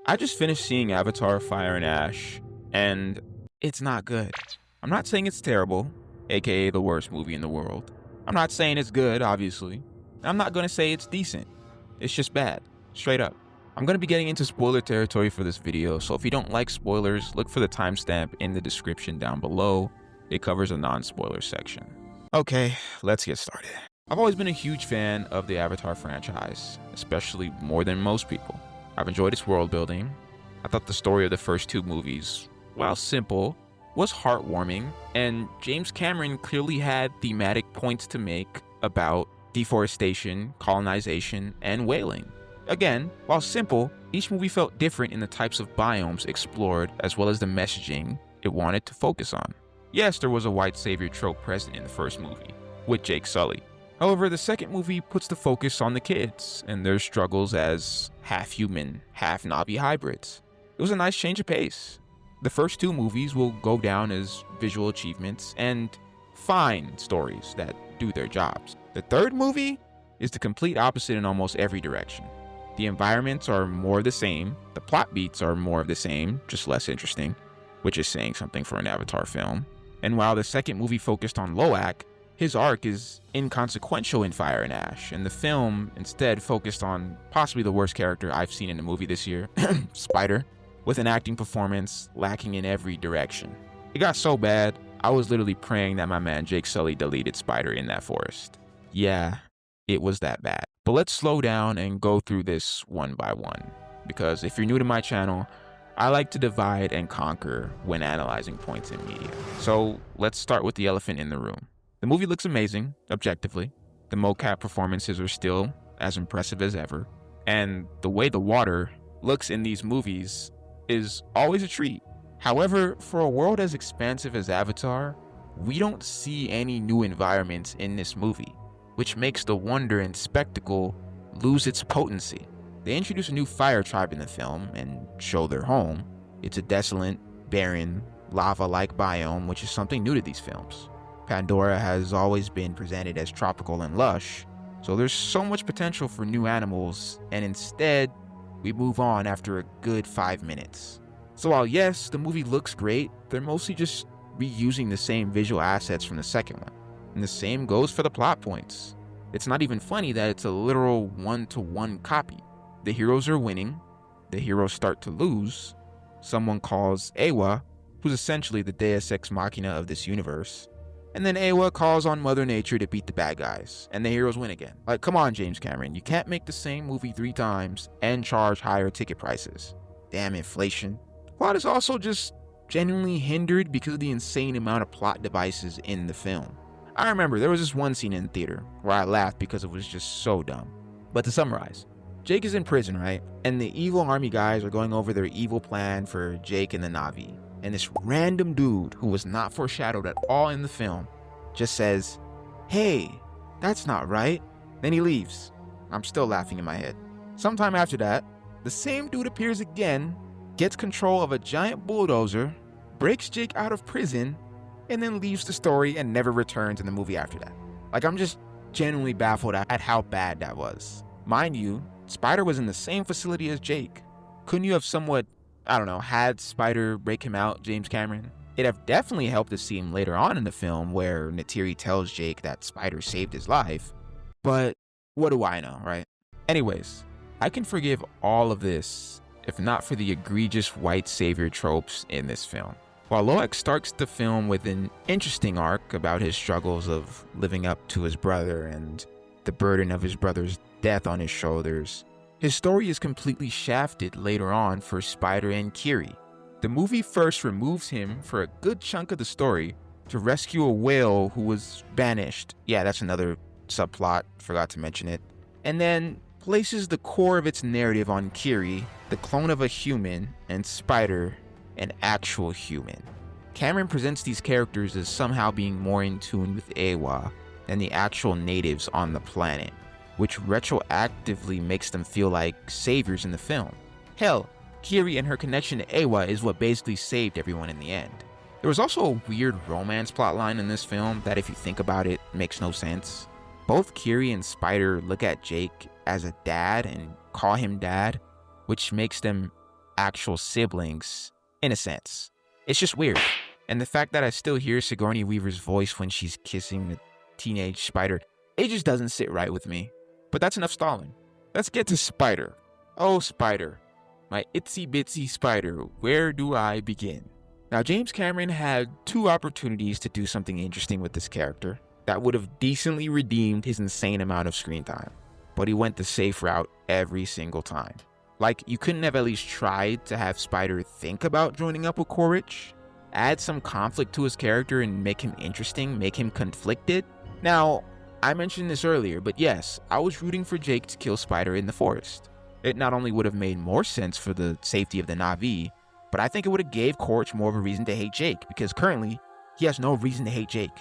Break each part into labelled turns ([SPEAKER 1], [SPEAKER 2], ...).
[SPEAKER 1] I just finished seeing Avatar Fire and Ash, and it's not good. I'm not saying it's terrible, aka the worst movie in the world. I'm not saying it's good, obviously. I'm not gonna say it's decent. It's just bad, straight up. I'm gonna be getting into spoiler territory for this video, so if you don't like spoilers, look for the timestamp in the description down below. It covers a non-spoiler section. Okay, let's get started. I've always been a huge fan of the Avatar franchise, especially more than most people. I've enjoyed its world building. I thought the story of the first two movies, while simple, was heartwarming, and James Cameron clearly had thematic points to make about deforestation, colonization, and whaling. Again, while simple, each movie felt different in the types of biomes explored as well as the messaging it wanted to focus on. Yes, there was a white savior trope present in the first movie, with Jake Sully. However, the second movie puts the focus on the kids and their struggles as half-human, half-Na'vi hybrids. It was a nice change of pace. The first two movies will go down as visual achievements and fine stories that do their jobs. The third movie is the complete opposite in almost every direction. The environments are more of the same, the plot beats are more of the same, just less interesting, which is saying something for an Avatar film. And while the second movie focused on Loak, his arc is inconsequential in Fire and Ash, and the film instead focused on possibly the worst character I've seen in a movie this year, Spider, with an acting performance lacking in every direction. It got so bad, I was literally praying that my man Jake Sully deleted Spider in that forest. Yeah, it was that bad. But let's slow down and go through this one by one, because if you're new to my channel, I like to divide and conquer when analyzing points in media. So let's start with the elephant in the room. The movie looks amazing, objectively. The mocap performances are still as impressive as ever. And the way the water looks in these movies is always a treat. However, for a world as expansive as Avatar, we don't see any new environments in this movie, which makes the wonder and spectacle lose its potency. They introduce a new fire tribe in the film and show their home. It's a desolate, barren, lava-like biome, which is something new to these films. Pandora has always been presented as tropical and lush, so there's so much potential for new animals, and instead, we move on after a good 5 minutes. So while yes, the movie looks great, they're mostly just reusing the same visual assets from the second one. And the same goes for the plot points. It's not even funny that it's a literal one-to-one copy. The heroes are winning, the heroes start to lose, someone calls Awa, who's essentially the deus ex machina of this universe, and then Awa calls on Mother Nature to beat the bad guys, and the heroes win again. Like, come on, James Cameron, you can't make the same movie 3 times and charge higher ticket prices. Damn inflation. Plot is also just genuinely hindered because of the insane amount of plot devices in the film. I remember there was this one scene in the theater where I laughed because it was just so dumb. But to summarize, Jake is in prison, right? And the evil army guys are going over their evil plan for Jake and the Na'vi. And this random dude, who was not foreshadowed at all in the film, just says, "Hey, that's not right." Then he leaves. I'm still laughing in my head. Sometime after that, the same dude appears again, gets control of a giant bulldozer, breaks Jake out of prison, and then leaves the story and never returns in the movie after that. Like, I'm just genuinely baffled at how bad that was. Mind you, Spider was in the same facility as Jake. Couldn't you have somewhat, I don't know, had Spider break him out, James Cameron? It'd have definitely helped to see him later on in the film where Neytiri tells Jake that Spider saved his life. But what do I know, right? Anyways, I can forgive all of this if not for the egregious white savior tropes in this film. While Loak starts the film with an interesting arc about his struggles of living up to his brother and the burden of his brother's death on his shoulders, his story is completely shafted later on for Spider and Kiri. The movie first removes him for a good chunk of the story to rescue a whale who was banished. Yeah, that's another subplot, forgot to mention it. And then places the core of its narrative on Kiri, the clone of a human, and Spider, an actual human. Cameron presents these characters as somehow being more in tune with Awa than the actual natives on the planet, which retroactively makes them feel like saviors in the film. Hell, Kiri and her connection to Awa is what basically saved everyone in the end. There was also a weird romance plotline in this film that, if you think about it, makes no sense. Both Kiri and Spider look at Jake as a dad and call him dad, which makes them actual siblings, in a sense. It's just weird. And the fact that I still hear Sigourney Weaver's voice when she's kissing the teenage Spider, it just doesn't sit right with me. But that's enough stalling. Let's get to Spider. Oh, Spider. My itsy bitsy Spider, where do I begin? Now, James Cameron had 2 opportunities to do something interesting with this character that would have decently redeemed his insane amount of screen time. But he went the safe route every single time. Like, you couldn't have at least tried to have Spider think about joining up with Quaritch? Add some conflict to his character and make him interesting, make him conflicted? Now, I mentioned this earlier, but yes, I was rooting for Jake to kill Spider in the forest. It not only would have made more sense for the safety of the Na'vi, but I think it would have gave Quaritch more of a reason to hate Jake, because currently, he has no reason to hate Jake.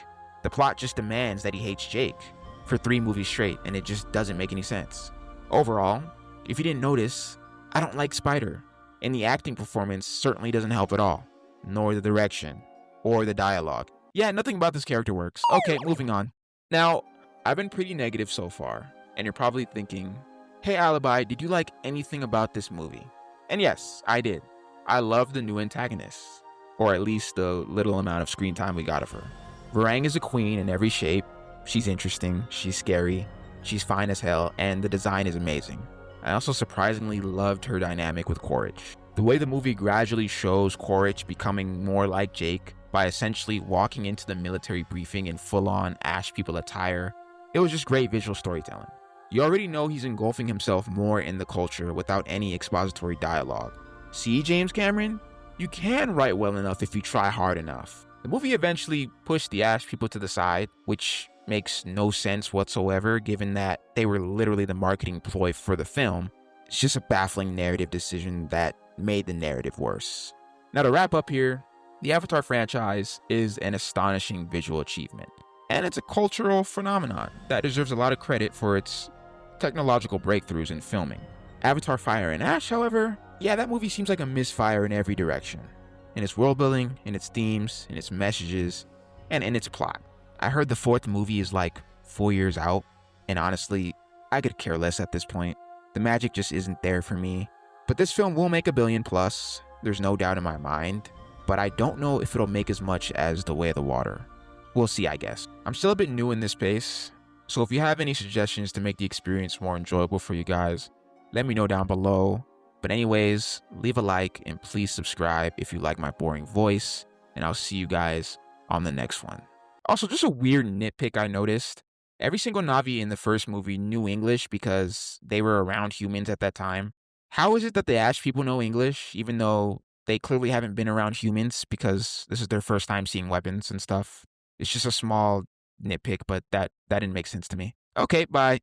[SPEAKER 1] The plot just demands that he hates Jake for 3 movies straight, and it just doesn't make any sense. Overall, if you didn't notice, I don't like Spider, and the acting performance certainly doesn't help at all, nor the direction, or the dialogue. Yeah, nothing about this character works. Okay, moving on. Now, I've been pretty negative so far, and you're probably thinking, hey Alibi, did you like anything about this movie? And yes, I did. I love the new antagonist, or at least the little amount of screen time we got of her. Varang is a queen in every shape. She's interesting, she's scary, she's fine as hell, and the design is amazing. I also surprisingly loved her dynamic with Quaritch. The way the movie gradually shows Quaritch becoming more like Jake by essentially walking into the military briefing in full-on Ash People attire, it was just great visual storytelling. You already know he's engulfing himself more in the culture without any expository dialogue. See, James Cameron? You can write well enough if you try hard enough. The movie eventually pushed the Ash People to the side, which makes no sense whatsoever given that they were literally the marketing ploy for the film. It's just a baffling narrative decision that made the narrative worse. Now to wrap up here, the Avatar franchise is an astonishing visual achievement, and it's a cultural phenomenon that deserves a lot of credit for its technological breakthroughs in filming. Avatar Fire and Ash, however, yeah, that movie seems like a misfire in every direction. In its world building, in its themes, in its messages, and in its plot. I heard the 4th movie is like 4 years out, and honestly, I could care less at this point. The magic just isn't there for me. But this film will make $1 billion plus, there's no doubt in my mind, but I don't know if it'll make as much as The Way of the Water. We'll see, I guess. I'm still a bit new in this space, so if you have any suggestions to make the experience more enjoyable for you guys, let me know down below. But anyways, leave a like and please subscribe if you like my boring voice, and I'll see you guys on the next one. Also, just a weird nitpick I noticed. Every single Na'vi in the first movie knew English because they were around humans at that time. How is it that the Ash People know English, even though they clearly haven't been around humans because this is their first time seeing weapons and stuff? It's just a small nitpick, but that didn't make sense to me. Okay, bye.